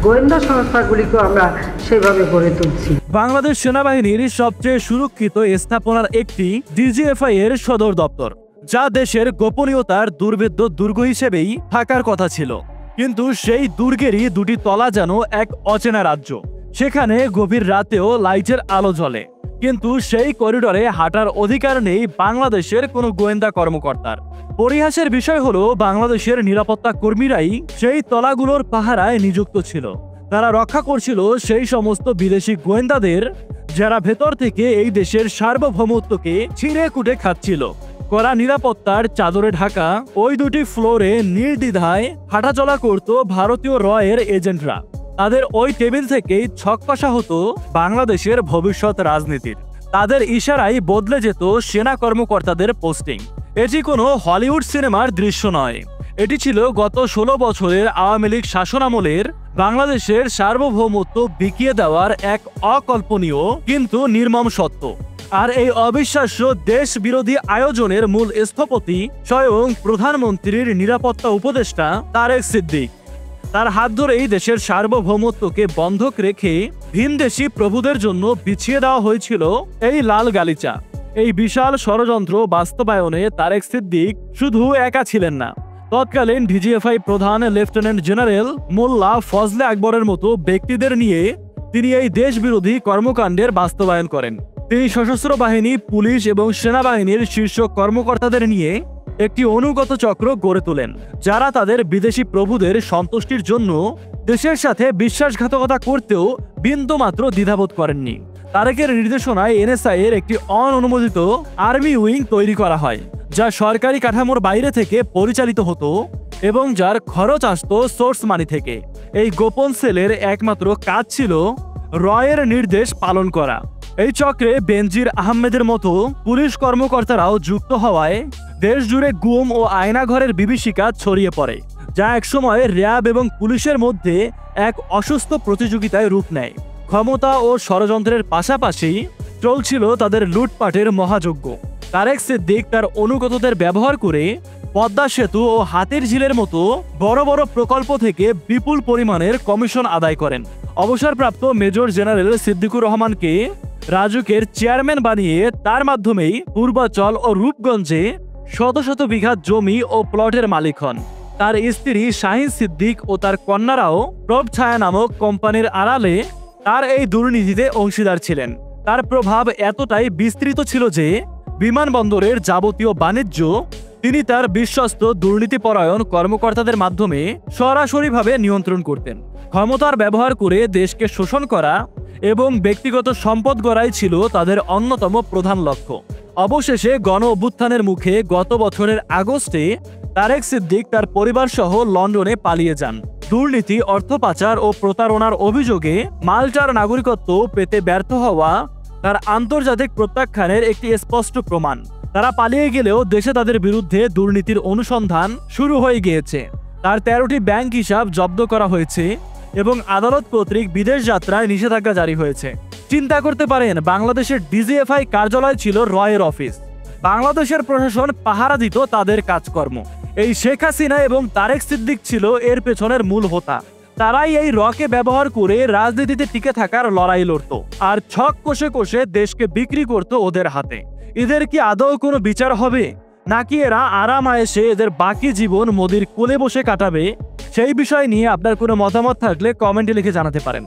গোয়েন্দা সংস্থাগুলিকেও আমরা সেভাবে গড়ে তুলছি। বাংলাদেশ সেনাবাহিনীর সবচেয়ে সুরক্ষিত স্থাপনার একটি ডিজিএফআই এর সদর দপ্তর, যা দেশের গোপনীয়তার দুর্ভেদ্য দুর্গ হিসেবেই থাকার কথা ছিল। কিন্তু সেই দুর্গেরই দুটি তলা যেন এক অচেনা রাজ্য। সেখানে গভীর রাতেও লাইটের আলো জ্বলে, কিন্তু সেই করিডোরে হাঁটার অধিকার নেই বাংলাদেশের কোনো গোয়েন্দা কর্মকর্তার। পরিহাসের বিষয় হলো, বাংলাদেশের নিরাপত্তা কর্মীরাই সেই তলাগুলোর পাহারায় নিযুক্ত ছিল। তারা রক্ষা করছিল সেই সমস্ত বিদেশি গোয়েন্দাদের যারা ভেতর থেকে এই দেশের সার্বভৌমত্বকে ছিঁড়ে কুটে খাচ্ছিল। কড়া নিরাপত্তার চাদরে ঢাকা ওই দুটি ফ্লোরে নির্দ্বিধায় হাঁটাচলা করত ভারতীয় রয়ের এজেন্টরা। তাদের ওই টেবিল থেকেই ছক কষা হতো বাংলাদেশের ভবিষ্যৎ রাজনীতির। তাদের ইশারায় বদলে যেত সেনা কর্মকর্তাদের পোস্টিং। এটি কোনো হলিউড সিনেমার দৃশ্য নয়, এটি ছিল গত 16 বছরের আওয়ামী লীগ শাসনামলের বাংলাদেশের সার্বভৌমত্ব বিকিয়ে দেওয়ার এক অকল্পনীয় কিন্তু নির্মম সত্য। আর এই অবিশ্বাস্য দেশ বিরোধী আয়োজনের মূল স্থপতি স্বয়ং প্রধানমন্ত্রীর নিরাপত্তা উপদেষ্টা তারেক সিদ্দিক। তার হাত ধরেই দেশের সার্বভৌমত্বকে বন্ধক রেখে ভিনদেশী প্রভুদের জন্য বিছিয়ে দেওয়া হয়েছিল এই লাল গালিচা। এই বিশাল ষড়যন্ত্র বাস্তবায়নে তারেক সিদ্দিক শুধু একা ছিলেন না। তৎকালীন ডিজিএফআই প্রধান লেফটেন্যান্ট জেনারেল মোল্লা ফজলে আকবরের মতো ব্যক্তিদের নিয়ে তিনি এই দেশবিরোধী কর্মকাণ্ডের বাস্তবায়ন করেন। তিনি সশস্ত্র বাহিনী, পুলিশ এবং সেনাবাহিনীর শীর্ষ কর্মকর্তাদের নিয়ে একটি অনুগত চক্র গড়ে তোলেন, যারা তাদের বিদেশি প্রভুদের সন্তুষ্টির জন্য দেশের সাথে বিশ্বাসঘাতকতা করতেও বিন্দুমাত্র দ্বিধাবোধ করেননি। তারেকের নির্দেশনায় এনএসআই এর একটি অননুমোদিত আর্মি উইং তৈরি করা হয়, যা সরকারি কাঠামোর বাইরে থেকে পরিচালিত হতো এবং যার খরচ আসত সোর্স মানি থেকে। এই গোপন সেলের একমাত্র কাজ ছিল রয়ের নির্দেশ পালন করা। এই চক্রে বেনজির আহমেদের মতো পুলিশ কর্মকর্তারাও যুক্ত হওয়ায় দেশ জুড়ে গুম ও আয়নাঘরের বিভীষিকা ছড়িয়ে পড়ে, যা একসময় র্যাব এবং পুলিশের মধ্যে এক অসুস্থ প্রতিযোগিতায় রূপ নেয়। ক্ষমতা ও ষড়যন্ত্রের পাশাপাশি চলছিল তাদের লুটপাটের মহাযজ্ঞ। তারেক সিদ্দিক তার অনুগতদের ব্যবহার করে পদ্মা সেতু ও হাতির ঝিলের মতো বড় বড় প্রকল্প থেকে বিপুল পরিমাণের কমিশন আদায় করেন। অবসরপ্রাপ্ত মেজর জেনারেল সিদ্দিকুর রহমানকে রাজুকের চেয়ারম্যান বানিয়ে তার মাধ্যমেই পূর্বাচল ও রূপগঞ্জে শত শত বিঘা জমি ও প্লটের মালিক হন। তার স্ত্রী শাহিন সিদ্দিক ও তার কন্যারাও প্রভছায়া নামক কোম্পানির আড়ালে তার এই দুর্নীতিতে অংশীদার ছিলেন। তার প্রভাব এতটাই বিস্তৃত ছিল যে বিমানবন্দরের যাবতীয় বাণিজ্য তিনি তার বিশ্বস্ত দুর্নীতিপরায়ণ কর্মকর্তাদের মাধ্যমে সরাসরিভাবে নিয়ন্ত্রণ করতেন। ক্ষমতার ব্যবহার করে দেশকে শোষণ করা এবং ব্যক্তিগত সম্পদ গড়াই ছিল তাদের অন্যতম প্রধান লক্ষ্য। অবশেষে গণ অভ্যুত্থানের মুখে গত বছরের আগস্টে তারেক সিদ্দিক তার পরিবার সহ লন্ডনে পালিয়ে যান। দুর্নীতি, অর্থ পাচার ও প্রতারণার অভিযোগে মাল্টার নাগরিকত্ব পেতে ব্যর্থ হওয়া তার আন্তর্জাতিক প্রত্যাখ্যানের একটি স্পষ্ট প্রমাণ। তারা পালিয়ে গেলেও দেশে তাদের বিরুদ্ধে দুর্নীতির অনুসন্ধান শুরু হয়ে গিয়েছে। তার 13টি ব্যাংক হিসাব জব্দ করা হয়েছে এবং আদালত কর্তৃক বিদেশ যাত্রায় নিষেধাজ্ঞা জারি হয়েছে। চিন্তা করতে পারেন, বাংলাদেশের ডিজিএফআই কার্যালয় ছিল রয়ের অফিস। বাংলাদেশের প্রশাসন পাহারা দিত তাদের কাজকর্ম। এই শেখ হাসিনা এবং তারেক সিদ্দিক ছিল এর পেছনের মূল হোতা। তারাই এই রকে ব্যবহার করে রাজনীতিতে টিকে থাকার লড়াই লড়ত আর ছক কষে কষে দেশকে বিক্রি করত ওদের হাতে। এদের কি আদৌ কোনো বিচার হবে, নাকি এরা আরাম আয়েশে এদের বাকি জীবন মোদির কোলে বসে কাটাবে? সেই বিষয় নিয়ে আপনার কোনো মতামত থাকলে কমেন্টে লিখে জানাতে পারেন।